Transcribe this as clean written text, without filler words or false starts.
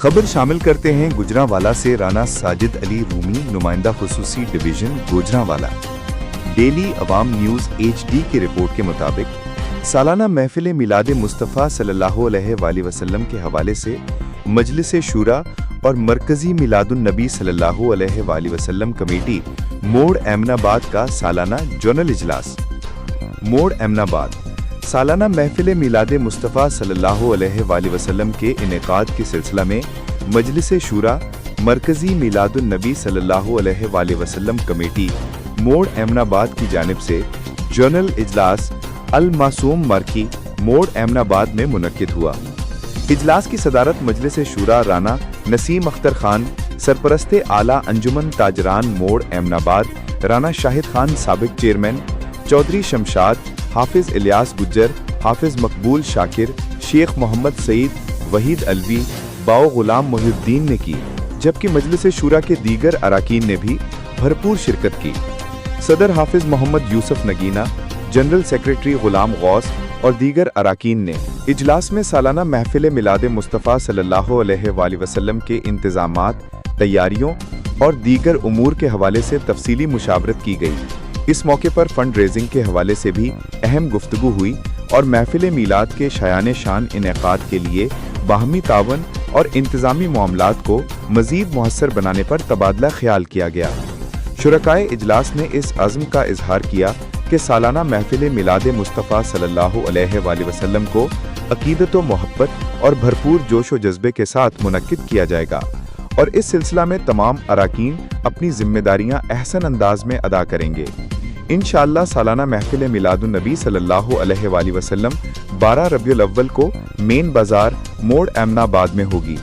खबर शामिल करते हैं गुजरांवाला से राना साजिद अली रूमी, नुमाइंदा खुसूसी डिवीजन गुजरांवाला। डेली अवाम न्यूज़ HD की रिपोर्ट के मुताबिक सालाना महफिल मिलाद मुस्तफ़ा सल्लल्लाहु अलैहि वसल्लम के हवाले से मजलिस शूरा और मरकज़ी मिलादुन्नबी सल्लल्लाहु अलैहि वसल्लम कमेटी मोड़ एमनाबाद का सालाना जनरल इजलास। मोड़ एमनाबाद सालाना महफिल मिलाद मुस्तफ़ा सल्लल्लाहु अलैहि वसल्लम के इनेकाद के सिलसिला में मजलिस शूरा मरकज़ी मिलादुन्नबी सल्लल्लाहु अलैहि वसल्लम कमेटी मोड़ एमनाबाद की जानिब से जनरल इजलास अल मासूम मार्की मोड़ एमनाबाद में मुनक्किद हुआ। इजलास की सदारत मजलिस शूरा राना नसीम अख्तर खान, सरपरस्ते आला अंजुमन ताजरान मोड़ एमनाबाद राना शाहिद खान साबिक चेयरमैन, चौधरी शमशाद, हाफिज इलियास गुज्जर, हाफिज मकबूल शाकिर, शेख मोहम्मद सईद, वहीद अलवी, बाओ गुलाम मोहिउद्दीन ने की, जबकि मजलिस शूरा के दीगर अराकीन ने भी भरपूर शिरकत की। सदर हाफिज मोहम्मद यूसुफ नगीना, जनरल सेक्रेटरी गुलाम गौस और दीगर अराकीन ने इजलास में सालाना महफिल मिलाद मुस्तफ़ा सल्लल्लाहु अलैहि वसल्लम के इंतज़ामात, तैयारियों और दीगर उमूर के हवाले से तफसीली मुशावरत की गई। इस मौके पर फंड रेजिंग के हवाले से भी अहम गुफ्तगू हुई और महफिल मिलाद के शायान शान इनेकाद के लिए बाहमी तावन और इंतज़ामी मामलात को मज़ीद मुहस्सर बनाने पर तबादला ख्याल किया गया। शुरकाए इजलास ने इस अज़्म का इजहार किया कि सालाना महफिल मिलाद मुस्तफ़ा सल्लल्लाहु अलैहि वसल्लम को अकीदत व मोहब्बत और भरपूर जोश व जज्बे के साथ मुनक्किद किया जाएगा और इस सिलसिला में तमाम अराकीन अपनी जिम्मेदारियां अहसन अंदाज में अदा करेंगे। इंशाअल्लाह सालाना महफिल मिलादुन्नबी सल्लल्लाहु अलैहि वसल्लम 12 रबीउल अव्वल को मेन बाजार मोड़ एमनाबाद में होगी।